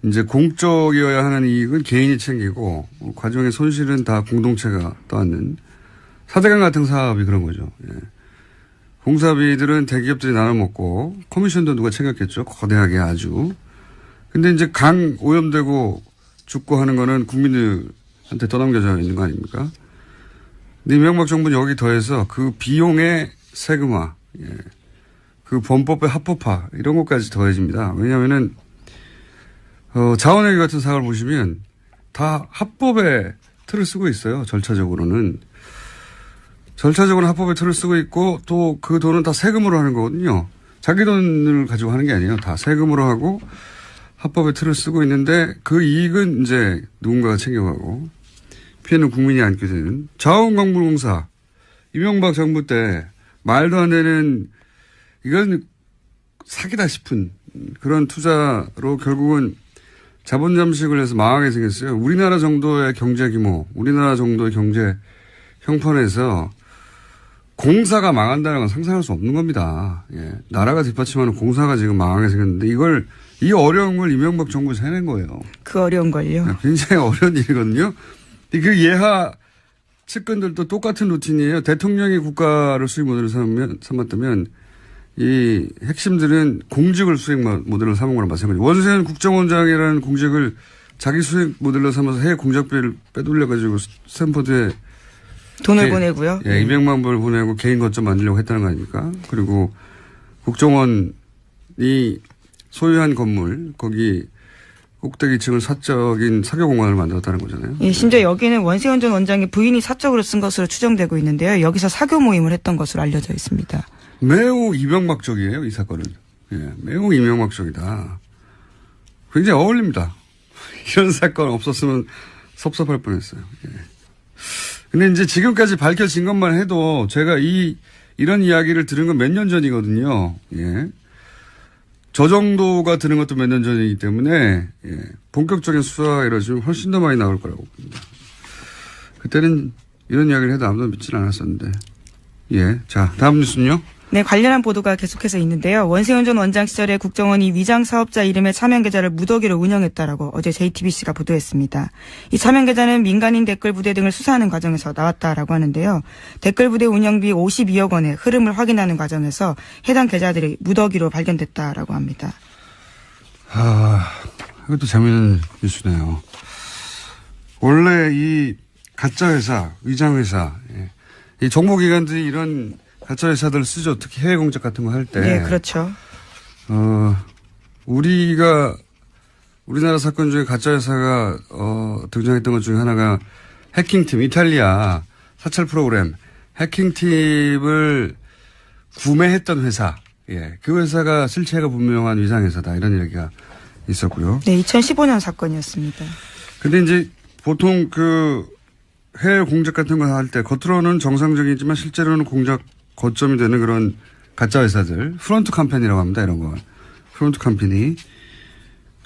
이제 공적이어야 하는 이익은 개인이 챙기고 과정의 손실은 다 공동체가 떠안는 사대강 같은 사업이 그런 거죠. 예. 공사비들은 대기업들이 나눠 먹고 커미션도 누가 챙겼겠죠. 거대하게 아주. 근데 이제 강 오염되고 죽고 하는 거는 국민들한테 떠넘겨져 있는 거 아닙니까? 근데 이명박 정부는 여기 더해서 그 비용의 세금화, 예. 그 범법의 합법화 이런 것까지 더해집니다. 왜냐하면은 자원회계 같은 사업을 보시면 다 합법의 틀을 쓰고 있어요. 절차적으로는 합법의 틀을 쓰고 있고 또 그 돈은 다 세금으로 하는 거거든요. 자기 돈을 가지고 하는 게 아니에요. 다 세금으로 하고 합법의 틀을 쓰고 있는데 그 이익은 이제 누군가가 챙겨가고 피해는 국민이 안게 되는 자원광물공사 이명박 정부 때 말도 안 되는 이건 사기다 싶은 그런 투자로 결국은 자본 잠식을 해서 망하게 생겼어요. 우리나라 정도의 경제 규모, 우리나라 정도의 경제 형편에서 공사가 망한다는 건 상상할 수 없는 겁니다. 예. 나라가 뒷받침하는 공사가 지금 망하게 생겼는데 이 어려운 걸 이명박 정부에서 해낸 거예요. 그 어려운 걸요. 굉장히 어려운 일이거든요. 그 예하 측근들도 똑같은 루틴이에요. 대통령이 국가를 수익 모델로 삼았다면 이 핵심들은 공직을 수익 모델로 삼은 거랑 마찬가지예요. 원세훈 국정원장이라는 공직을 자기 수익 모델로 삼아서 해외 공작비를 빼돌려가지고 스탠퍼드에 돈을 보내고요. 예, 200만 불을 보내고 개인 거점 만들려고 했다는 거 아닙니까? 그리고 국정원이 소유한 건물, 거기 꼭대기층을 사적인 사교공간을 만들었다는 거잖아요. 예, 심지어 여기는 원세훈 전 원장의 부인이 사적으로 쓴 것으로 추정되고 있는데요. 여기서 사교 모임을 했던 것으로 알려져 있습니다. 매우 이명박적이에요, 이 사건은. 예, 매우 이명박적이다. 굉장히 어울립니다. 이런 사건 없었으면 섭섭할 뻔했어요. 예. 근데 이제 지금까지 밝혀진 것만 해도 제가 이런 이야기를 들은 건 몇 년 전이거든요. 예. 저 정도가 드는 것도 몇 년 전이기 때문에, 예. 본격적인 수사가 이루어지면 훨씬 더 많이 나올 거라고 봅니다. 그때는 이런 이야기를 해도 아무도 믿지는 않았었는데. 예. 자, 다음 뉴스는요? 네, 관련한 보도가 계속해서 있는데요. 원세훈 전 원장 시절에 국정원이 위장 사업자 이름의 차명 계좌를 무더기로 운영했다라고 어제 JTBC가 보도했습니다. 이 차명 계좌는 민간인 댓글 부대 등을 수사하는 과정에서 나왔다라고 하는데요. 댓글 부대 운영비 52억 원의 흐름을 확인하는 과정에서 해당 계좌들이 무더기로 발견됐다라고 합니다. 이것도 재미있는 뉴스네요. 원래 이 가짜 회사, 위장 회사, 예. 이 정보기관들이 이런 가짜 회사들을 쓰죠. 특히 해외 공작 같은 거 할 때. 네, 그렇죠. 우리나라 사건 중에 가짜 회사가 등장했던 것 중에 하나가 해킹팀, 이탈리아 사찰 프로그램 해킹팀을 구매했던 회사. 예, 그 회사가 실체가 분명한 위장 회사다 이런 얘기가 있었고요. 네, 2015년 사건이었습니다. 근데 이제 보통 그 해외 공작 같은 거 할 때 겉으로는 정상적이지만 실제로는 공작 거점이 되는 그런 가짜 회사들, 프론트 컴퍼니라고 합니다. 이런 거. 프론트 컴퍼니.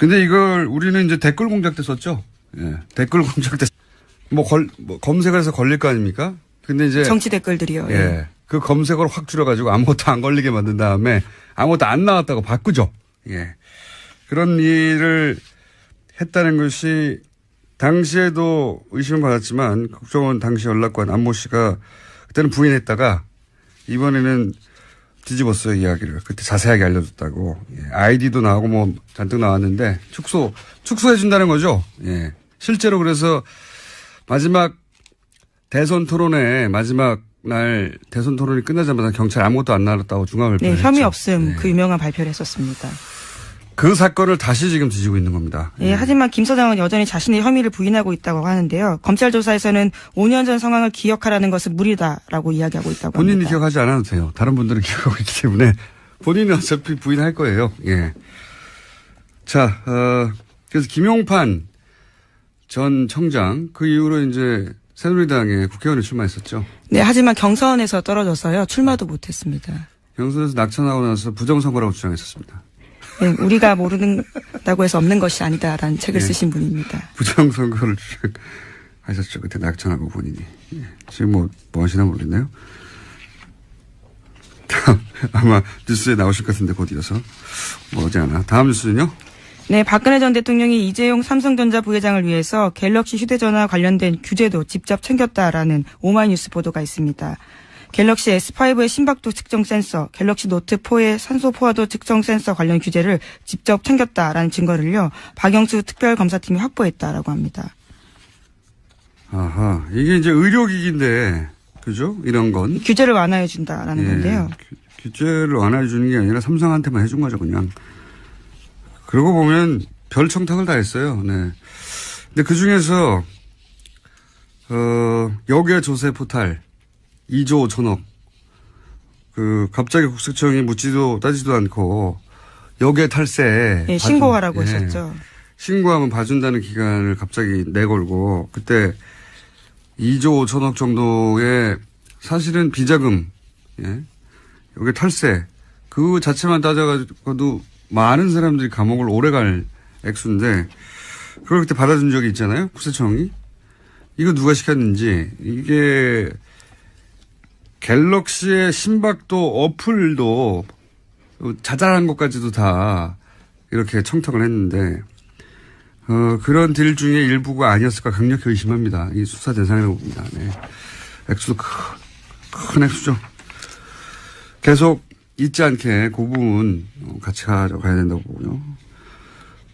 근데 이걸 우리는 이제 댓글 공작 때 썼죠. 예. 댓글 공작 때 검색을 해서 걸릴 거 아닙니까? 근데 이제 정치 댓글들이요. 예. 그 검색어를 확 줄여가지고 아무것도 안 걸리게 만든 다음에 아무것도 안 나왔다고 바꾸죠. 예. 그런 일을 했다는 것이 당시에도 의심을 받았지만 국정원 당시 연락관 안모 씨가 그때는 부인했다가 이번에는 뒤집었어요, 이야기를. 그때 자세하게 알려줬다고. 예. 아이디도 나오고 뭐 잔뜩 나왔는데 축소해준다는 거죠. 예. 실제로 그래서 마지막 대선 토론회 마지막 날 대선 토론이 끝나자마자 경찰 아무것도 안 나왔다고 중앙을 네, 혐의 없음. 그 유명한 발표를 했었습니다. 그 사건을 다시 지금 뒤지고 있는 겁니다. 예, 하지만 김 서장은 여전히 자신의 혐의를 부인하고 있다고 하는데요. 검찰 조사에서는 5년 전 상황을 기억하라는 것은 무리다라고 이야기하고 있다고 합니다. 본인이 기억하지 않아도 돼요. 다른 분들은 기억하고 있기 때문에 본인은 어차피 부인할 거예요. 예. 자, 그래서 김용판 전 청장 그 이후로 이제 새누리당에 국회의원에 출마했었죠. 네, 하지만 경선에서 떨어져서요. 출마도 못했습니다. 경선에서 낙천하고 나서 부정선거라고 주장했었습니다. 네, 우리가 모른다고 해서 없는 것이 아니다라는 책을 쓰신 분입니다. 부정선거를 주장하셨죠. 그때 낙천하고 본인이. 예. 지금 뭐 하시나 모르겠네요. 아마 뉴스에 나오실 것 같은데 곧 이어서. 어제 하나. 다음 뉴스는요? 네, 박근혜 전 대통령이 이재용 삼성전자 부회장을 위해서 갤럭시 휴대전화 관련된 규제도 직접 챙겼다라는 오마이뉴스 보도가 있습니다. 갤럭시 S5의 심박도 측정 센서, 갤럭시 노트 4의 산소 포화도 측정 센서 관련 규제를 직접 챙겼다라는 증거를요. 박영수 특별검사팀이 확보했다라고 합니다. 아하, 이게 이제 의료기기인데, 그죠? 이런 건. 규제를 완화해 준다라는 건데요. 규제를 완화해 주는 게 아니라 삼성한테만 해준 거죠, 그냥. 그러고 보면 별 청탁을 다 했어요. 네. 근데 그 중에서, 여기에 조세 포탈 2조 5천억. 갑자기 국세청이 묻지도 따지도 않고 여기에 탈세. 예, 신고하라고 했었죠. 신고하면 봐준다는 기간을 갑자기 내걸고 그때 2조 5천억 정도의 사실은 비자금, 예. 여기 탈세. 그 자체만 따져가지고도 많은 사람들이 감옥을 오래 갈 액수인데 그걸 그때 받아준 적이 있잖아요. 국세청이. 이거 누가 시켰는지. 이게 갤럭시의 심박도 어플도 자잘한 것까지도 다 이렇게 청탁을 했는데 그런 딜 중에 일부가 아니었을까 강력히 의심합니다. 이 수사 대상이라고 봅니다. 네. 액수도 큰 액수죠. 계속 잊지 않게 그 부분 같이 가져가야 된다고 보고요.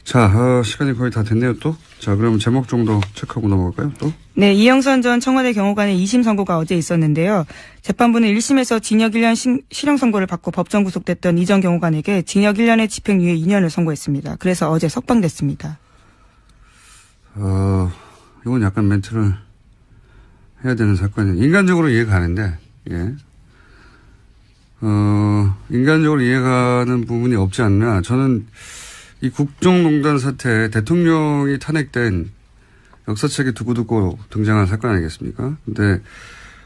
자, 시간이 거의 다 됐네요, 또. 자, 그러면 제목 정도 체크하고 넘어갈까요, 또? 네, 이영선 전 청와대 경호관의 2심 선고가 어제 있었는데요. 재판부는 1심에서 징역 1년 실형 선고를 받고 법정 구속됐던 이 전 경호관에게 징역 1년의 집행유예 2년을 선고했습니다. 그래서 어제 석방됐습니다. 이건 약간 멘트를 해야 되는 사건이에요. 인간적으로 이해가 가는데, 예. 인간적으로 이해가는 부분이 없지 않나. 저는 이 국정농단 사태 대통령이 탄핵된 역사책에 두고두고 등장한 사건 아니겠습니까? 근데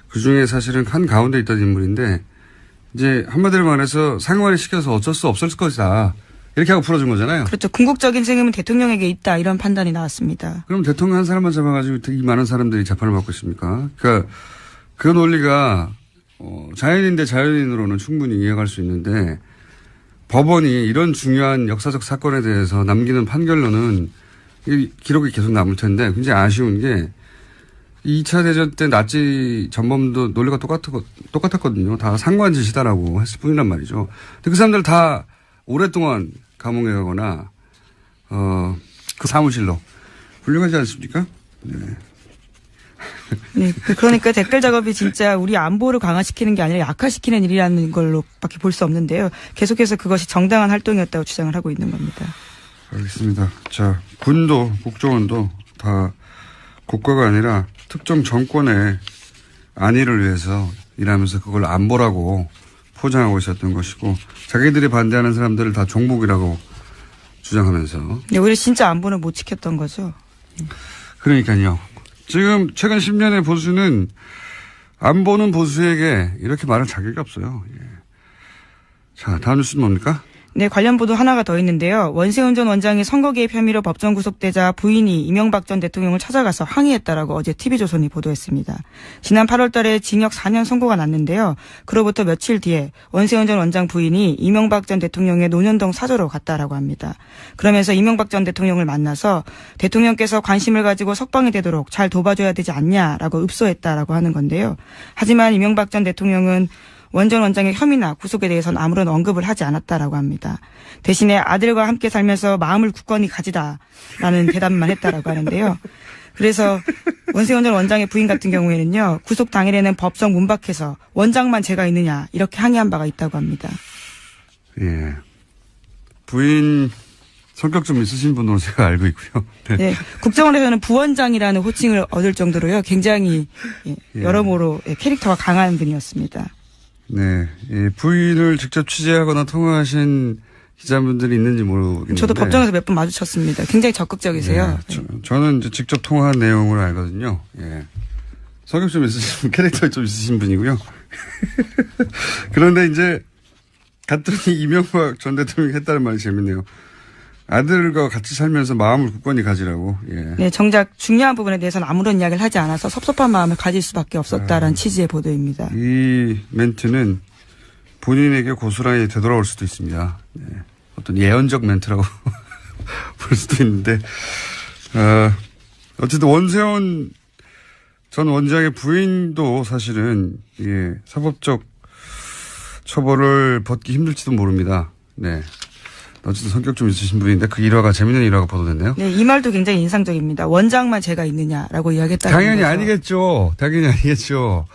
그 중에 사실은 한 가운데 있던 인물인데 이제 한마디로 말해서 상관이 시켜서 어쩔 수 없을 것이다. 이렇게 하고 풀어준 거잖아요. 그렇죠. 궁극적인 책임은 대통령에게 있다. 이런 판단이 나왔습니다. 그럼 대통령 한 사람만 잡아가지고 이 많은 사람들이 재판을 받고 있습니까? 그러니까 그 논리가 자연인 대 자연인으로는 충분히 이해할 수 있는데 법원이 이런 중요한 역사적 사건에 대해서 남기는 판결로는 이 기록이 계속 남을 텐데 굉장히 아쉬운 게 2차 대전 때 나치 전범도 논리가 똑같았거든요. 다 상관 짓이다라고 했을 뿐이란 말이죠. 근데 그 사람들 다 오랫동안 감옥에 가거나 그 사무실로 훌륭하지 않습니까? 네. 네, 그러니까 댓글 작업이 진짜 우리 안보를 강화시키는 게 아니라 약화시키는 일이라는 걸로밖에 볼 수 없는데요. 계속해서 그것이 정당한 활동이었다고 주장을 하고 있는 겁니다. 알겠습니다. 자, 군도 국정원도 다 국가가 아니라 특정 정권의 안위를 위해서 일하면서 그걸 안보라고 포장하고 있었던 것이고 자기들이 반대하는 사람들을 다 종북이라고 주장하면서. 네, 우리 진짜 안보는 못 지켰던 거죠. 그러니까요. 지금 최근 10년의 보수는 안보는 보수에게 이렇게 말할 자격이 없어요. 예. 자, 다음 뉴스는 뭡니까? 네, 관련 보도 하나가 더 있는데요. 원세훈 전 원장이 선거 개입 혐의로 법정 구속되자 부인이 이명박 전 대통령을 찾아가서 항의했다라고 어제 TV조선이 보도했습니다. 지난 8월 달에 징역 4년 선고가 났는데요. 그로부터 며칠 뒤에 원세훈 전 원장 부인이 이명박 전 대통령의 논현동 사저로 갔다라고 합니다. 그러면서 이명박 전 대통령을 만나서 대통령께서 관심을 가지고 석방이 되도록 잘 도와줘야 되지 않냐라고 읍소했다라고 하는 건데요. 하지만 이명박 전 대통령은 원 전 원장의 혐의나 구속에 대해서는 아무런 언급을 하지 않았다라고 합니다. 대신에 아들과 함께 살면서 마음을 굳건히 가지다라는 대답만 했다라고 하는데요. 그래서 원세훈 전 원장의 부인 같은 경우에는요. 구속 당일에는 법정 문 밖에서 원장만 제가 있느냐 이렇게 항의한 바가 있다고 합니다. 예. 부인 성격 좀 있으신 분으로 제가 알고 있고요. 네. 네, 국정원에서는 부원장이라는 호칭을 얻을 정도로요. 굉장히 여러모로 캐릭터가 강한 분이었습니다. 네. 예, 부인을 직접 취재하거나 통화하신 기자분들이 있는지 모르겠는데. 저도 법정에서 몇 번 마주쳤습니다. 굉장히 적극적이세요. 예, 저는 이제 직접 통화한 내용을 알거든요. 예. 성격 좀 있으신, 캐릭터 좀 있으신 분이고요. 그런데 이제 갔더니 이명박 전 대통령이 했다는 말이 재밌네요. 아들과 같이 살면서 마음을 굳건히 가지라고. 예. 네, 정작 중요한 부분에 대해서는 아무런 이야기를 하지 않아서 섭섭한 마음을 가질 수밖에 없었다라는 취지의 보도입니다. 이 멘트는 본인에게 고스란히 되돌아올 수도 있습니다. 네. 어떤 예언적 멘트라고 볼 수도 있는데, 어쨌든 원세훈 전 원장의 부인도 사실은 예, 사법적 처벌을 받기 힘들지도 모릅니다. 네. 어쨌든 성격 좀 있으신 분인데 그 일화가 재밌는 일화가 보도됐네요. 네, 이 말도 굉장히 인상적입니다. 원장만 제가 있느냐라고 이야기했다는 당연히 거죠. 아니겠죠. 당연히 아니겠죠.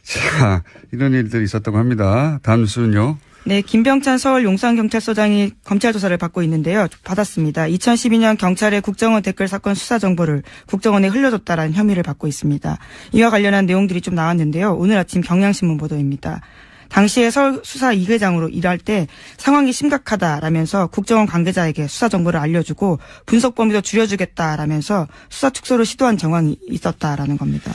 자, 이런 일들이 있었다고 합니다. 다음 뉴스는요. 네, 김병찬 서울 용산경찰서장이 검찰 조사를 받고 있는데요. 받았습니다. 2012년 경찰의 국정원 댓글 사건 수사 정보를 국정원에 흘려줬다라는 혐의를 받고 있습니다. 이와 관련한 내용들이 좀 나왔는데요. 오늘 아침 경향신문 보도입니다. 당시에 서울 수사 2계장으로 일할 때 상황이 심각하다라면서 국정원 관계자에게 수사 정보를 알려주고 분석 범위도 줄여주겠다라면서 수사 축소를 시도한 정황이 있었다라는 겁니다.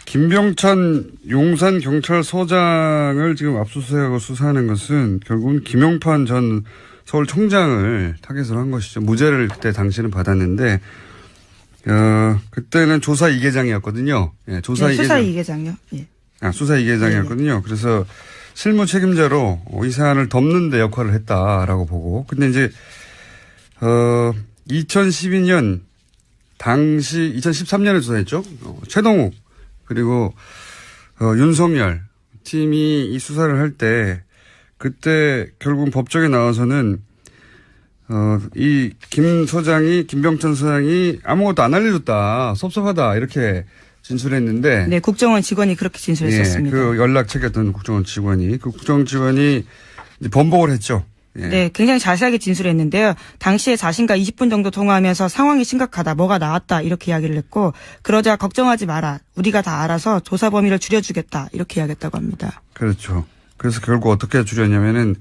김병찬 용산경찰서장을 지금 압수수색하고 수사하는 것은 결국은 김용판 전 서울청장을 타겟으로 한 것이죠. 무죄를 그때 당시는 받았는데 그때는 조사 2계장이었거든요. 예, 조사 네, 2계장. 수사 2계장요. 예. 수사 2계장이었거든요. 그래서 실무 책임자로 이 사안을 덮는 데 역할을 했다라고 보고. 근데 이제 2012년 당시 2013년에 조사했죠. 최동욱 그리고 윤석열 팀이 이 수사를 할 때 그때 결국은 법정에 나와서는 이 김 소장이 김병찬 소장이 아무것도 안 알려줬다. 섭섭하다. 이렇게 진술했는데. 네, 국정원 직원이 그렇게 진술했었습니다. 예, 그 연락 체계했던 국정원 직원이 그 국정원 직원이 이제 번복을 했죠. 예. 네, 굉장히 자세하게 진술했는데요. 당시에 자신과 20분 정도 통화하면서 상황이 심각하다, 뭐가 나왔다 이렇게 이야기를 했고 그러자 걱정하지 마라. 우리가 다 알아서 조사 범위를 줄여주겠다 이렇게 이야기했다고 합니다. 그렇죠. 그래서 결국 어떻게 줄였냐면은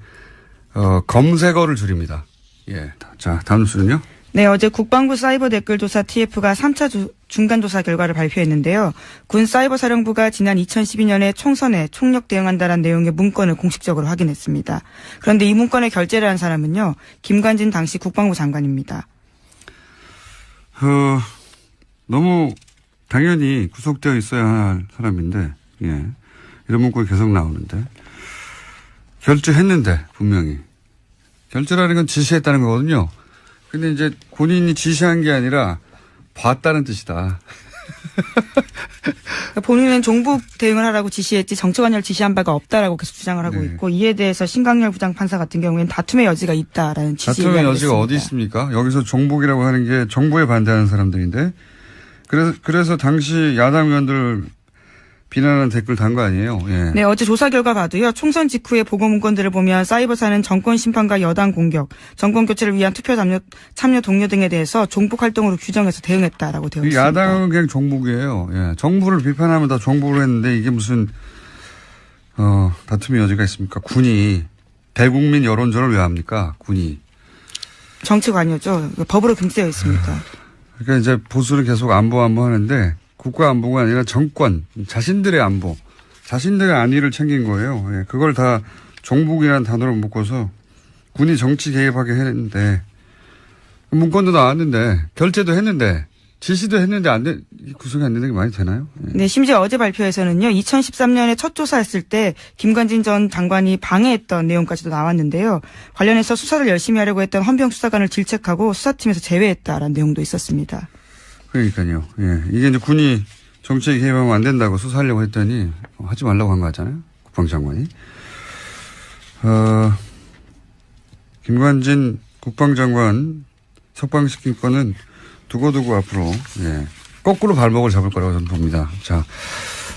검색어를 줄입니다. 예. 자, 다음 뉴스는요. 네, 어제 국방부 사이버 댓글 조사 TF가 3차 중간 조사 결과를 발표했는데요. 군 사이버 사령부가 지난 2012년에 총선에 총력 대응한다는 내용의 문건을 공식적으로 확인했습니다. 그런데 이 문건을 결재를 한 사람은요. 김관진 당시 국방부 장관입니다. 너무 당연히 구속되어 있어야 할 사람인데, 예. 이런 문구가 계속 나오는데. 결재했는데, 분명히. 결재라는 건 지시했다는 거거든요. 근데 이제 본인이 지시한 게 아니라 봤다는 뜻이다. 본인은 종북 대응을 하라고 지시했지 정치관여를 지시한 바가 없다라고 계속 주장을 하고 네. 있고 이에 대해서 신강렬 부장판사 같은 경우에는 다툼의 여지가 있다라는 취지의 다툼의 이야기를 여지가 했습니다. 어디 있습니까? 여기서 종북이라고 하는 게 정부에 반대하는 사람들인데 그래서 당시 야당 의원들 비난하는 댓글 단 거 아니에요? 예. 네, 어제 조사 결과 봐도요. 총선 직후의 보고 문건들을 보면 사이버사는 정권 심판과 여당 공격, 정권 교체를 위한 투표 참여 동료 등에 대해서 종북 활동으로 규정해서 대응했다라고 되어 있습니다. 야당은 그냥 종북이에요. 예. 정부를 비판하면 다 종북을 했는데 이게 무슨 다툼의 여지가 있습니까? 군이 대국민 여론전을 왜 합니까? 군이. 정치관여죠. 법으로 금지되어 있습니다. 그러니까 이제 보수는 계속 안보 하는데 국가 안보가 아니라 정권, 자신들의 안보, 자신들의 안위를 챙긴 거예요. 예, 그걸 다 종북이라는 단어로 묶어서 군이 정치 개입하게 했는데, 문건도 나왔는데, 결재도 했는데, 지시도 했는데 구속이 안 되는 게 많이 되나요? 예. 네, 심지어 어제 발표에서는요, 2013년에 첫 조사했을 때 김관진 전 장관이 방해했던 내용까지도 나왔는데요. 관련해서 수사를 열심히 하려고 했던 헌병 수사관을 질책하고 수사팀에서 제외했다라는 내용도 있었습니다. 그러니까요. 예. 이게 이제 군이 정치에 개입하면 안 된다고 수사하려고 했더니 하지 말라고 한 거 같잖아요. 국방장관이. 김관진 국방장관 석방시킨 건은 두고두고 앞으로, 예, 거꾸로 발목을 잡을 거라고 저는 봅니다. 자,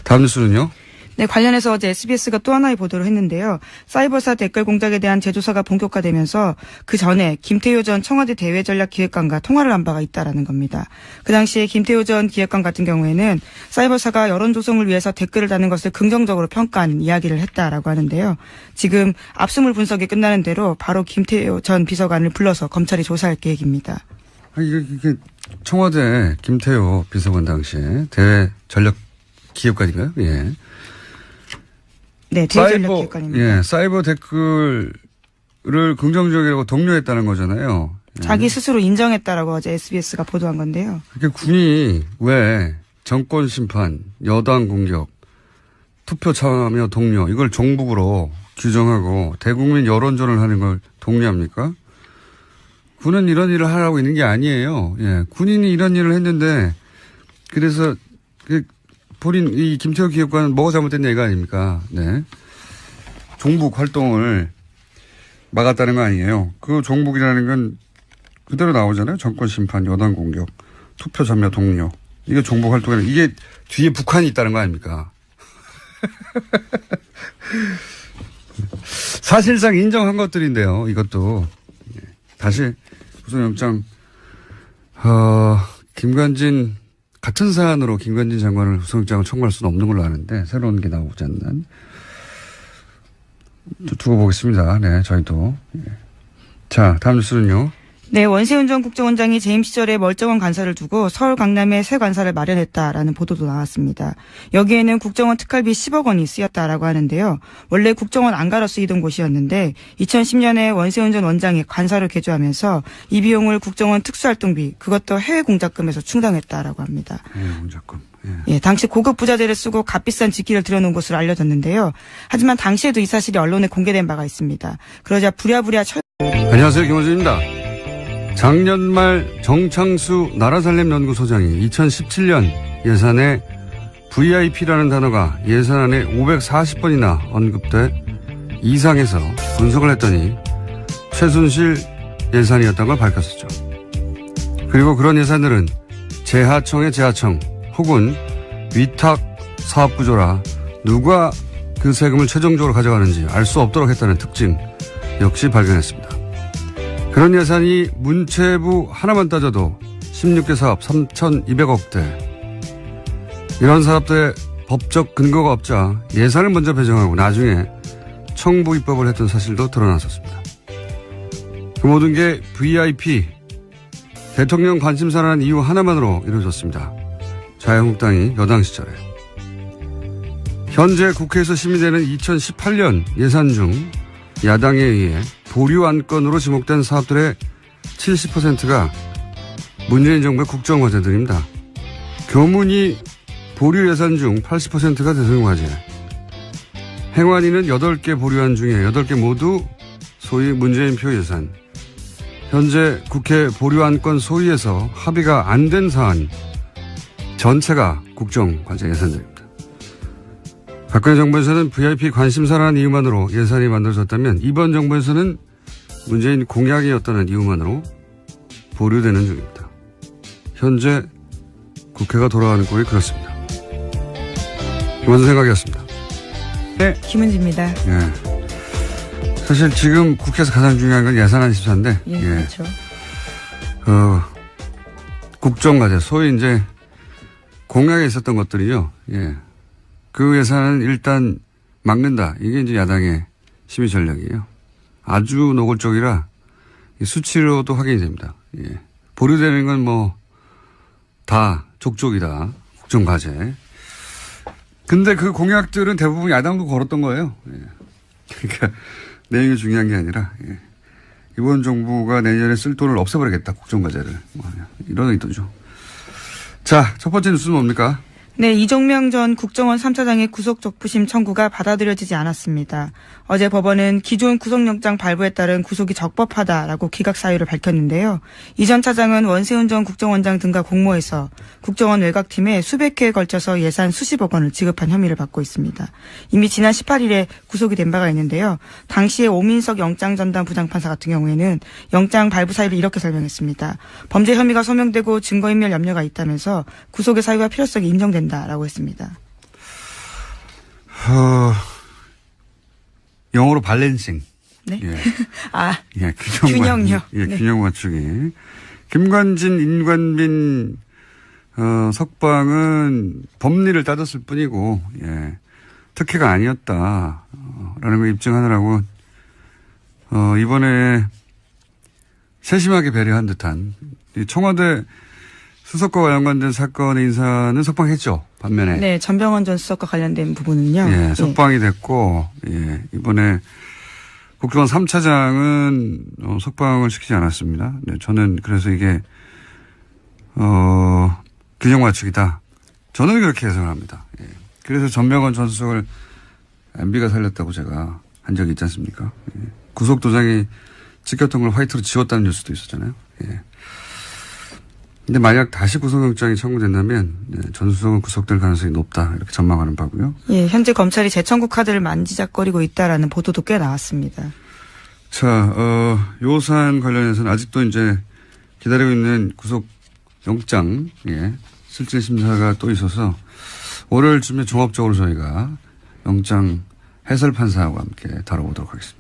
다음 뉴스는요. 네, 관련해서 어제 SBS가 또 하나의 보도를 했는데요. 사이버사 댓글 공작에 대한 재조사가 본격화되면서 그 전에 김태효 전 청와대 대외전략기획관과 통화를 한 바가 있다라는 겁니다. 그 당시에 김태효 전 기획관 같은 경우에는 사이버사가 여론 조성을 위해서 댓글을 다는 것을 긍정적으로 평가한 이야기를 했다라고 하는데요. 지금 압수물 분석이 끝나는 대로 바로 김태효 전 비서관을 불러서 검찰이 조사할 계획입니다. 이게 청와대 김태효 비서관 당시에 대외전략기획관인가요? 예. 네, 대외전략기획관입니다. 예, 사이버 댓글을 긍정적이라고 독려했다는 거잖아요. 예. 자기 스스로 인정했다라고 어제 SBS가 보도한 건데요. 그러니까 군이 왜 정권 심판, 여당 공격, 투표 참여 독려 이걸 종북으로 규정하고 대국민 여론전을 하는 걸 독려합니까? 군은 이런 일을 하라고 있는 게 아니에요. 예, 군인이 이런 일을 했는데 그래서 본인 이 김태호 기획관은 뭐가 잘못됐냐 이거 아닙니까? 네. 종북 활동을 막았다는 거 아니에요. 그 종북이라는 건 그대로 나오잖아요. 정권 심판, 여당 공격, 투표 참여 독려. 이게 종북 활동이라는 이게 뒤에 북한이 있다는 거 아닙니까? 사실상 인정한 것들인데요. 이것도 다시 구속영장 김관진 같은 사안으로 김관진 장관을 구속영장을 청구할 수는 없는 걸로 아는데 새로운 게 나오지 않는 두고 보겠습니다. 네, 저희도. 자, 다음 뉴스는요. 네, 원세훈 전 국정원장이 재임 시절에 멀쩡한 관사를 두고 서울 강남에 새 관사를 마련했다라는 보도도 나왔습니다. 여기에는 국정원 특활비 10억 원이 쓰였다라고 하는데요. 원래 국정원 안가로 쓰이던 곳이었는데 2010년에 원세훈 전 원장이 관사를 개조하면서 이 비용을 국정원 특수활동비 그것도 해외 공작금에서 충당했다라고 합니다. 해외 공작금. 예, 당시 고급 부자재를 쓰고 값비싼 직기를 들여놓은 것으로 알려졌는데요. 하지만 당시에도 이 사실이 언론에 공개된 바가 있습니다. 그러자 부랴부랴 안녕하세요, 김원준입니다. 작년 말 정창수 나라살림연구소장이 2017년 예산에 VIP라는 단어가 예산안에 540번이나 언급돼 이상해서 분석을 했더니 최순실 예산이었던 걸 밝혔었죠. 그리고 그런 예산들은 재하청의 재하청 혹은 위탁 사업 구조라 누가 그 세금을 최종적으로 가져가는지 알 수 없도록 했다는 특징 역시 발견했습니다. 그런 예산이 문체부 하나만 따져도 16개 사업 3,200억대. 이런 사업들의 법적 근거가 없자 예산을 먼저 배정하고 나중에 청부 입법을 했던 사실도 드러났었습니다. 그 모든 게 VIP, 대통령 관심사라는 이유 하나만으로 이루어졌습니다. 자유한국당이 여당 시절에. 현재 국회에서 심의되는 2018년 예산 중 야당에 의해 보류 안건으로 지목된 사업들의 70%가 문재인 정부의 국정과제들입니다. 교문이 보류 예산 중 80%가 대통령과제. 행안위는 8개 보류안 중에 8개 모두 소위 문재인표 예산. 현재 국회 보류안건 소위에서 합의가 안 된 사안 전체가 국정과제 예산들입니다. 박근혜 정부에서는 VIP 관심사라는 이유만으로 예산이 만들어졌다면 이번 정부에서는 문재인 공약이었다는 이유만으로 보류되는 중입니다. 현재 국회가 돌아가는 꼴이 그렇습니다. 이번 생각이었습니다. 네. 김은지입니다. 예. 사실 지금 국회에서 가장 중요한 건 예산안 심사인데. 예, 그렇죠. 국정과제, 소위 이제 공약에 있었던 것들이요. 예. 그 예산은 일단 막는다. 이게 이제 야당의 심의 전략이에요. 아주 노골적이라 수치로도 확인이 됩니다. 예. 보류되는 건 뭐 다 족족이다. 국정과제. 근데 그 공약들은 대부분 야당도 걸었던 거예요. 예. 그러니까 내용이 중요한 게 아니라 예. 이번 정부가 내년에 쓸 돈을 없애버리겠다. 국정과제를. 이런 의도죠. 자, 첫 번째 뉴스는 뭡니까? 네, 이종명 전 국정원 3차장의 구속 적부심 청구가 받아들여지지 않았습니다. 어제 법원은 기존 구속영장 발부에 따른 구속이 적법하다라고 기각 사유를 밝혔는데요. 이 전 차장은 원세훈 전 국정원장 등과 공모해서 국정원 외곽팀에 수백 회에 걸쳐서 예산 수십억 원을 지급한 혐의를 받고 있습니다. 이미 지난 18일에 구속이 된 바가 있는데요. 당시에 오민석 영장전담 부장판사 같은 경우에는 영장 발부 사유를 이렇게 설명했습니다. 범죄 혐의가 소명되고 증거인멸 염려가 있다면서 구속의 사유와 필요성이 인정된다라고 했습니다. 영어로 발렌싱. 네. 예. 예, 균형요. 예, 네. 균형 맞추기. 김관진, 인관빈, 석방은 법리를 따졌을 뿐이고, 예. 특혜가 아니었다. 라는 걸 입증하느라고, 이번에 세심하게 배려한 듯한, 이 청와대 수석과 관련된 사건의 인사는 석방했죠. 반면에. 네, 전병헌 전 수석과 관련된 부분은요. 예, 석방이 됐고, 예, 이번에 국정원 3차장은 석방을 시키지 않았습니다. 네, 저는 그래서 이게, 균형 맞추기다. 저는 그렇게 해석을 합니다. 예. 그래서 전병헌 전 수석을 MB가 살렸다고 제가 한 적이 있지 않습니까? 예. 구속도장이 찍혔던 걸 화이트로 지웠다는 뉴스도 있었잖아요. 예. 근데 만약 다시 구속영장이 청구된다면 전 수석은 구속될 가능성이 높다 이렇게 전망하는 바고요. 예, 현재 검찰이 재청구 카드를 만지작거리고 있다라는 보도도 꽤 나왔습니다. 자, 요 사안 관련해서는 아직도 이제 기다리고 있는 구속영장, 예, 실질 심사가 또 있어서 월요일쯤에 종합적으로 저희가 영장 해설 판사하고 함께 다뤄보도록 하겠습니다.